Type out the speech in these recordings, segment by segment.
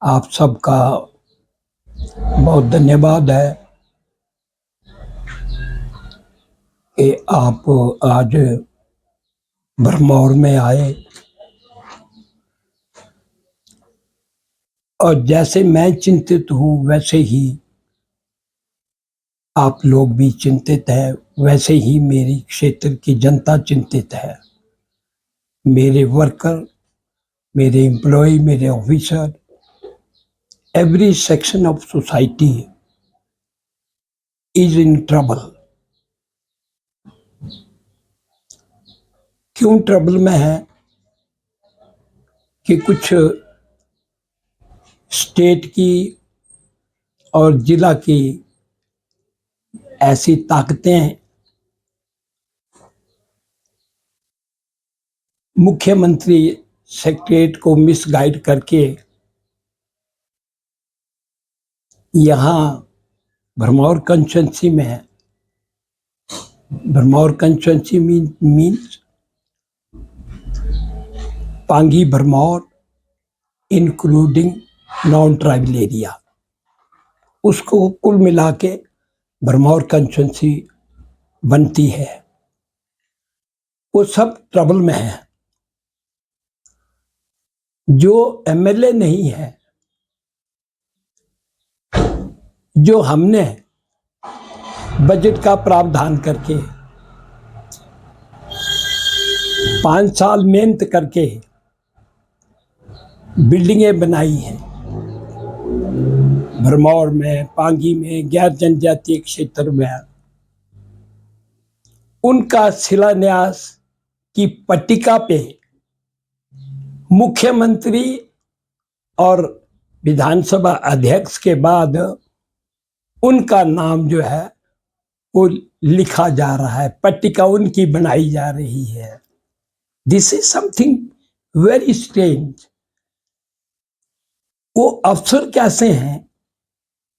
आप सबका बहुत धन्यवाद है कि आप आज भरमौर में आए। और जैसे मैं चिंतित हूँ वैसे ही आप लोग भी चिंतित हैं, वैसे ही मेरी क्षेत्र की जनता चिंतित है। मेरे वर्कर, मेरे एम्प्लॉय, मेरे officer, every section of society is in trouble. क्यों ट्रबल में है कि कुछ स्टेट की और जिला की ऐसी ताकतें मुख्यमंत्री सेक्रेटरीट को मिसगाइड करके यहाँ भरमौर कंस्टिट्यूंसी में, Bharmour constituency means Pangi Bharmour including non tribal area, उसको कुल मिला के भरमौर कंस्टिट्यूंसी बनती है। वो सब ट्रबल में है। जो एमएलए नहीं है, जो हमने बजट का प्रावधान करके 5 साल मेहनत करके बिल्डिंगें बनाई हैं भरमौर में, पांगी में, गैर जनजातीय क्षेत्र में, उनका शिलान्यास की पट्टिका पे मुख्यमंत्री और विधानसभा अध्यक्ष के बाद उनका नाम जो है वो लिखा जा रहा है, पट्टिका उनकी बनाई जा रही है। This is something very strange. वो अफसर कैसे हैं,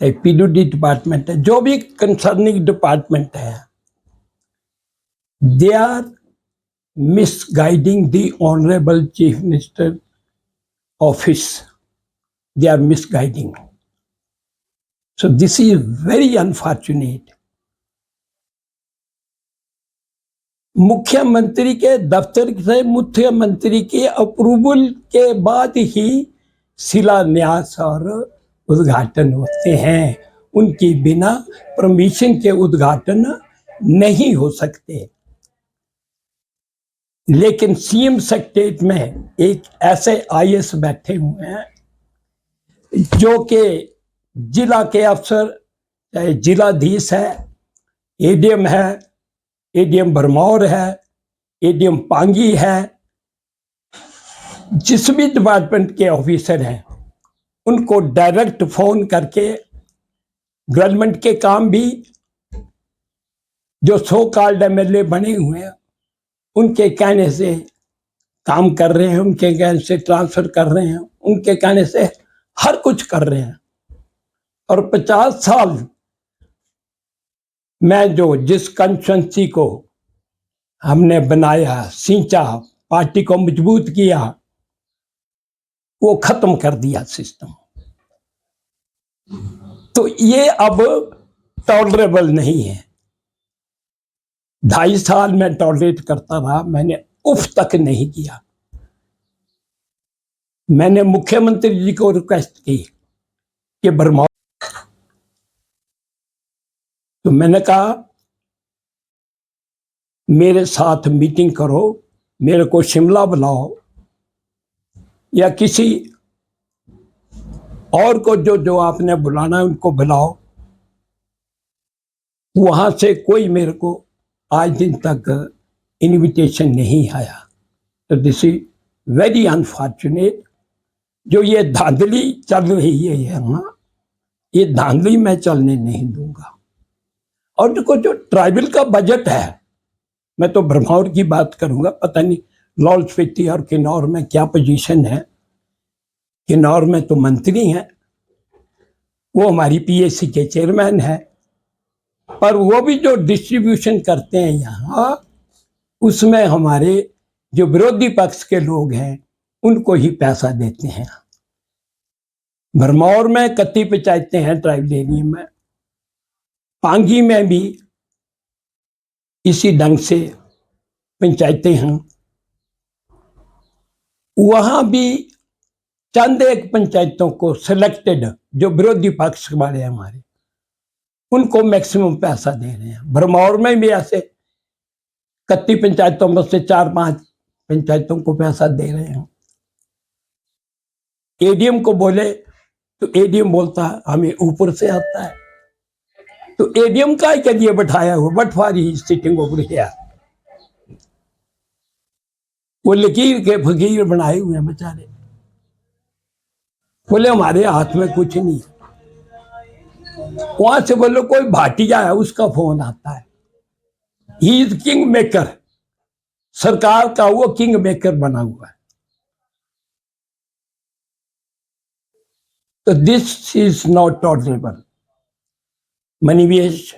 पीडब्ल्यूडी डिपार्टमेंट है, जो भी कंसर्निंग डिपार्टमेंट है, they are misguiding the honorable chief minister office. They are misguiding. So this is very unfortunate. मुख्यमंत्री के दफ्तर से मुख्यमंत्री के अप्रूवल के बाद ही शिलान्यास और उद्घाटन होते हैं। उनकी बिना परमिशन के उद्घाटन नहीं हो सकते। लेकिन सीएम सेक्रेटरीट में एक ऐसे आईएएस बैठे हुए हैं जो कि जिला के अफसर, चाहे जिलाधीश है, एडीएम है, एडीएम भरमौर है, एडीएम पांगी है, जिस भी डिपार्टमेंट के ऑफिसर हैं, उनको डायरेक्ट फोन करके गवर्नमेंट के काम भी जो सो कॉल्ड एमएलए बने हुए हैं उनके कहने से काम कर रहे हैं, उनके कहने से ट्रांसफर कर रहे हैं, उनके कहने से हर कुछ कर रहे हैं। और 50 साल में जो जिस कंस्टिट्यूंसी को हमने बनाया, सींचा, पार्टी को मजबूत किया, वो खत्म कर दिया सिस्टम। तो ये अब टॉलरेबल नहीं है। 2.5 साल में टॉलरेट करता रहा, मैंने उफ तक नहीं किया। मैंने मुख्यमंत्री जी को रिक्वेस्ट की कि भरमौर, तो मैंने कहा मेरे साथ मीटिंग करो, मेरे को शिमला बुलाओ या किसी और को जो आपने बुलाना है उनको बुलाओ। वहां से कोई मेरे को आज दिन तक इनविटेशन नहीं आया। तो दिस इज वेरी अनफॉर्चुनेट। जो ये धांधली चल रही है यहाँ, ये धांधली मैं चलने नहीं दूंगा। और देखो जो ट्राइबल का बजट है, मैं तो भरमौर की बात करूंगा, पता नहीं लाहौल स्पीति और किन्नौर में क्या पोजीशन है। किन्नौर में तो मंत्री हैं, वो हमारी पीएससी के चेयरमैन है, पर वो भी जो डिस्ट्रीब्यूशन करते हैं यहाँ, उसमें हमारे जो विरोधी पक्ष के लोग हैं उनको ही पैसा देते हैं। भरमौर में 31 पंचायतें हैं ट्राइबल एरिया में, पांगी में भी इसी ढंग से पंचायतें हैं। वहां भी चंद एक पंचायतों को सिलेक्टेड, जो विरोधी पक्ष वाले हमारे, उनको मैक्सिमम पैसा दे रहे हैं। भरमौर में भी ऐसे 31 पंचायतों में से 4-5 पंचायतों को पैसा दे रहे हैं। एडीएम को बोले तो एडीएम बोलता है हमें ऊपर से आता है। तो एडीएम का के लिए बैठाया हुआ, but for he sitting over here. वो लकीर के फकीर बनाए हुए हैं बेचारे। बोले हमारे हाथ में कुछ नहीं। वहां से बोलो कोई भाटिया है, उसका फोन आता है, ही इज किंग मेकर। सरकार का वो किंग मेकर बना हुआ है। तो दिस इज नॉट टॉलरेबल। मनीवेश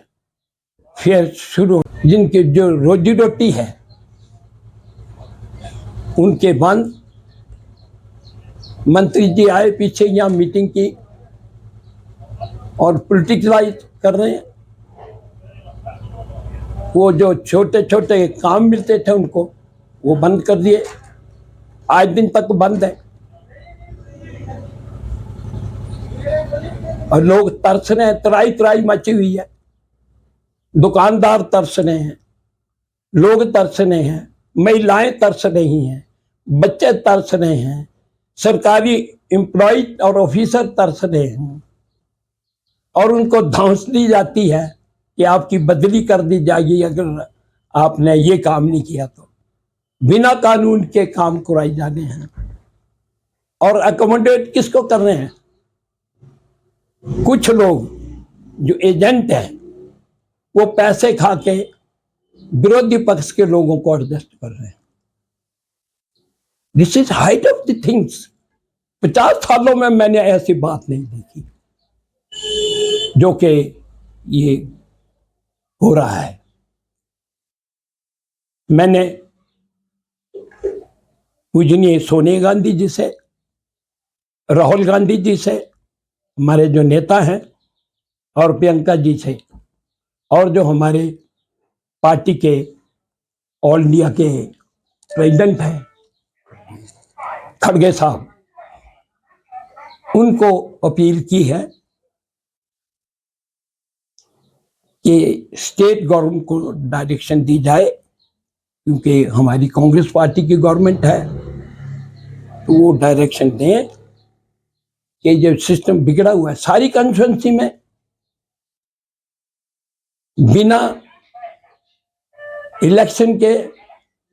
फिर शुरू, जिनकी जो रोजी रोटी है उनके बंद। मंत्री जी आए पीछे यहाँ मीटिंग की और पॉलिटिकलाइज कर रहे हैं। वो जो छोटे छोटे काम मिलते थे उनको वो बंद कर दिए, आज दिन तक बंद है। और लोग तरस रहे हैं, तराई तराई मची हुई है। दुकानदार तरस रहे हैं, लोग तरस रहे हैं, महिलाएं तरस रही हैं, बच्चे तरस रहे हैं, सरकारी एम्प्लॉय और ऑफिसर तरस रहे हैं। और उनको धौंस दी जाती है कि आपकी बदली कर दी जाएगी अगर आपने ये काम नहीं किया तो। बिना कानून के काम कराए जाने हैं। और अकोमोडेट किसको कर रहे हैं? कुछ लोग जो एजेंट हैं वो पैसे खा के विरोधी पक्ष के लोगों को एडजस्ट कर रहे हैं। This is height of the things. 50 सालों में मैंने ऐसी बात नहीं देखी जो कि ये हो रहा है। मैंने पूजनीय सोनिया गांधी जी से, राहुल गांधी जी से, हमारे जो नेता हैं, और प्रियंका जी से, और जो हमारे पार्टी के ऑल इंडिया के प्रेसिडेंट हैं खड़गे साहब, उनको अपील की है कि स्टेट गवर्नमेंट को डायरेक्शन दी जाए, क्योंकि हमारी कांग्रेस पार्टी की गवर्नमेंट है, तो वो डायरेक्शन दें कि जो सिस्टम बिगड़ा हुआ है सारी कॉन्स्टिट्यूंसी में, बिना इलेक्शन के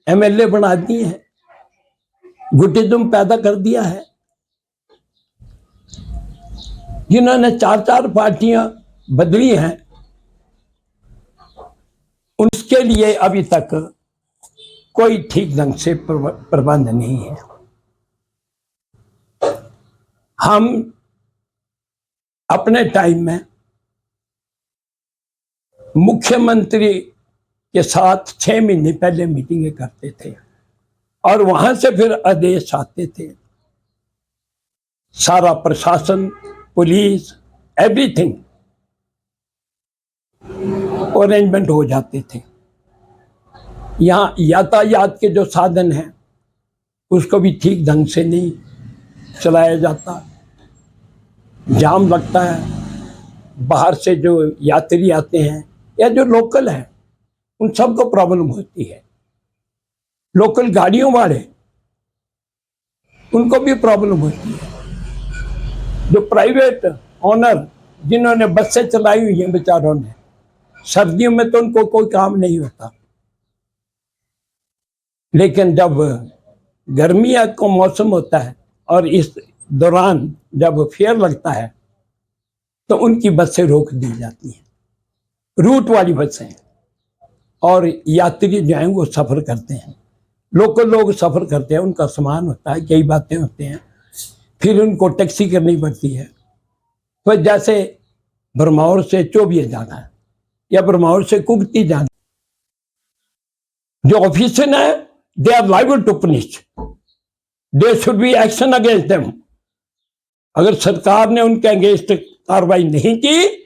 एमएलए बना दिए हैं, गुटिज्म पैदा कर दिया है। जिन्होंने 4-4 पार्टियां बदली हैं, उसके लिए अभी तक कोई ठीक ढंग से प्रबंध नहीं है। हम अपने टाइम में मुख्यमंत्री के साथ 6 महीने पहले मीटिंगें करते थे और वहां से फिर आदेश आते थे। सारा प्रशासन, पुलिस, एवरीथिंग अरेंजमेंट हो जाते थे। यहाँ यातायात के जो साधन हैं उसको भी ठीक ढंग से नहीं चलाया जाता, जाम लगता है। बाहर से जो यात्री आते हैं या जो लोकल हैं उन सबको प्रॉब्लम होती है। लोकल गाड़ियों वाले, उनको भी प्रॉब्लम होती है। जो प्राइवेट ओनर जिन्होंने बसें चलाई हुई हैं बेचारों ने, सर्दियों में तो उनको कोई काम नहीं होता, लेकिन जब गर्मियां का मौसम होता है और इस दौरान जब फेयर लगता है तो उनकी बसें रोक दी जाती हैं, रूट वाली बसें, और यात्री जो हैं वो सफ़र करते हैं। लोकल लोग सफ़र करते हैं, उनका सामान होता है, कई बातें होते हैं, फिर उनको टैक्सी करनी पड़ती है। तो जैसे भरमौर से चोबिया जाना है या भरमौर से कुगती जाना, जो ऑफिसर है they are liable to punish, there should be action against them. अगर सरकार ने उनके अगेंस्ट कार्रवाई नहीं की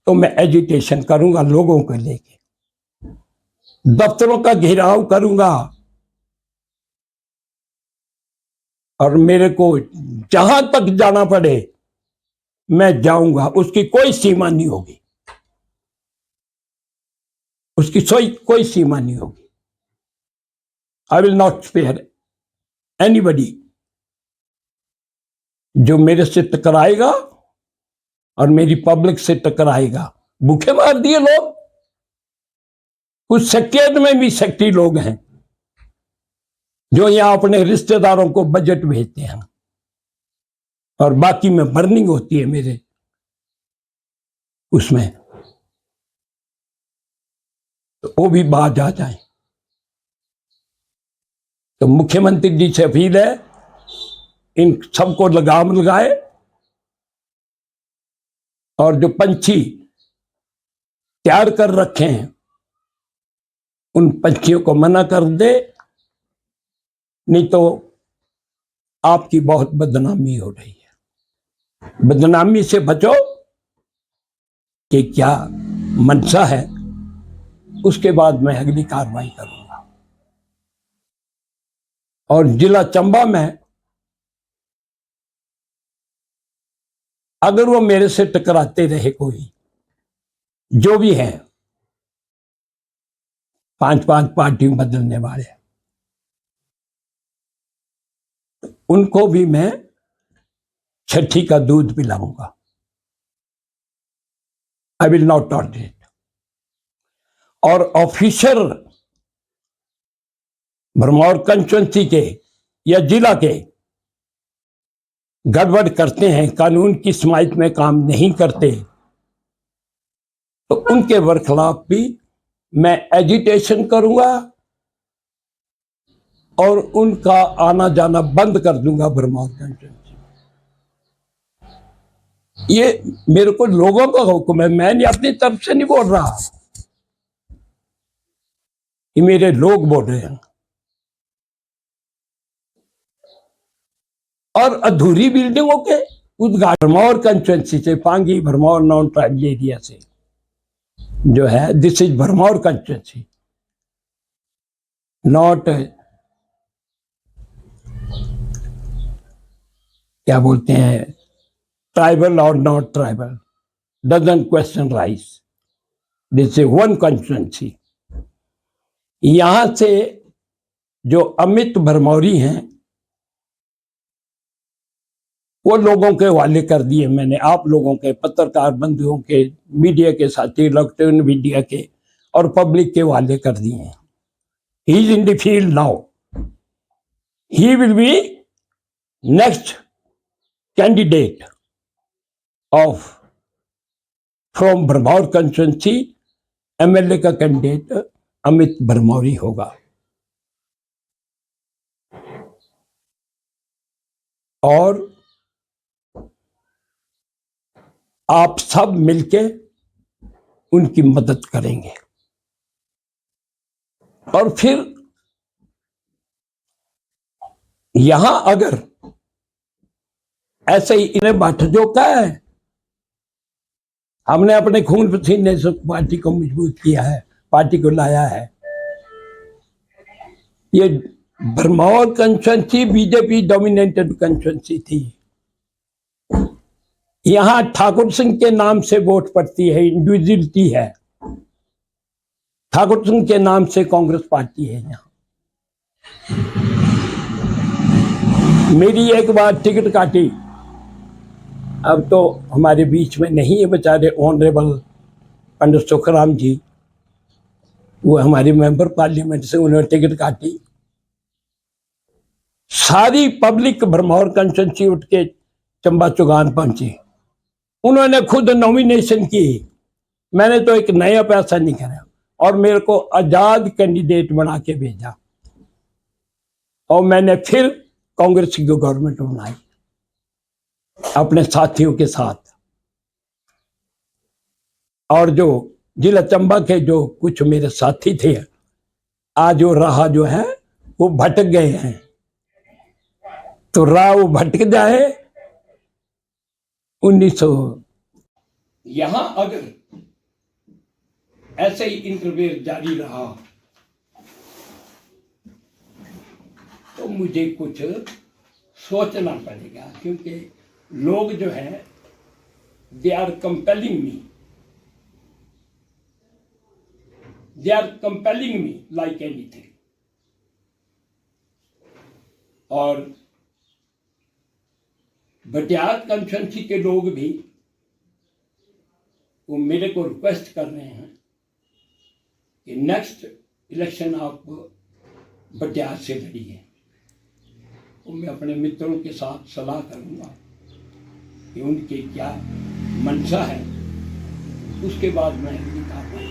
तो मैं एजिटेशन करूंगा, लोगों को लेके दफ्तरों का घेराव करूंगा, और मेरे को जहां तक जाना पड़े मैं जाऊंगा। उसकी कोई सीमा नहीं होगी, उसकी कोई सीमा नहीं होगी। I will not spare anybody. जो मेरे से टकराएगा और मेरी पब्लिक से टकराएगा, भूखे मार दिए लोग। कुछ सेक्रेट में भी सेक्टी लोग हैं जो यहां अपने रिश्तेदारों को बजट भेजते हैं, और बाकी में बर्निंग होती है मेरे उसमें, तो वो भी बाज आ जाए। तो मुख्यमंत्री जी से अपील है, इन सबको लगाम लगाए, और जो पंछी तैयार कर रखे हैं उन पंछियों को मना कर दे, नहीं तो आपकी बहुत बदनामी हो रही है। बदनामी से बचो कि क्या मंशा है, उसके बाद मैं अगली कार्रवाई करूंगा। और जिला चंबा में अगर वो मेरे से टकराते रहे, कोई जो भी है, 5-5 पार्टी बदलने वाले, उनको भी मैं छठी का दूध पिलाऊंगा। I will not tolerate. और ऑफिसर भरमौर कंस्टिट्यूंसी के या जिला के गड़बड़ करते हैं, कानून की हिमायत में काम नहीं करते, तो उनके बरखिलाफ भी मैं एजिटेशन करूंगा और उनका आना जाना बंद कर दूंगा भरमौर कंस्टिट्यूंसी। ये मेरे को लोगों का हुक्म है, मैं अपनी तरफ से नहीं बोल रहा, ये मेरे लोग बोल रहे हैं। और अधूरी बिल्डिंगों के उद्घाटन भरमौर कंस्टिट्यूंसी से, Pangi Bharmour non tribal area से जो है, this is Bharmour constituency, not क्या बोलते हैं, ट्राइबल और not tribal, doesn't question rice, this is one constituency. यहां से जो अमित भरमौरी हैं वो लोगों के हवाले कर दिए मैंने, आप लोगों के, पत्रकार बंधुओं के, मीडिया के साथी, इलेक्ट्रॉनिक मीडिया के और पब्लिक के हवाले कर दिए हैं। He is in the field now, he will be next candidate of from Bharmour constituency. MLA का कैंडिडेट अमित भरमौरी होगा। और आप सब मिलके उनकी मदद करेंगे। और फिर यहां अगर ऐसे ही इन्हें बांट जो क्या है, हमने अपने खून पसीने से पार्टी को मजबूत किया है, पार्टी को लाया है। ये Bharmour constituency BJP dominated constituency थी। यहां ठाकुर सिंह के नाम से वोट पड़ती है, इंडिविजुअलिटी है। ठाकुर सिंह के नाम से कांग्रेस पार्टी है। यहां मेरी एक बार टिकट काटी, अब तो हमारे बीच में नहीं है बेचारे ऑनरेबल पंडित सुखराम जी, वो हमारे मेंबर पार्लियामेंट से, उन्होंने टिकट काटी। सारी पब्लिक भरमौर कंस्टिट्यूंसी उठ के चंबा चौगान पहुंची, उन्होंने खुद नॉमिनेशन की। मैंने तो एक नया पैसा नहीं करा और मेरे को आजाद कैंडिडेट बना के भेजा, और मैंने फिर कांग्रेस की गवर्नमेंट बनाई अपने साथियों के साथ। और जो जिला चंबा के जो कुछ मेरे साथी थे, आज वो राह जो है वो भटक गए हैं, तो राह वो भटक जाए 1900 यहाँ अगर ऐसे ही इंटरवेयर जारी रहा तो मुझे कुछ सोचना पड़ेगा, क्योंकि लोग जो है they are compelling me like anything. और भटियात कॉन्स्टिट्यूएंसी के लोग भी वो मेरे को रिक्वेस्ट कर रहे हैं कि नेक्स्ट इलेक्शन आप भटियात से लड़िए। तो मैं अपने मित्रों के साथ सलाह करूंगा कि उनके क्या मंशा है, उसके बाद मैं अगली कार्रवाई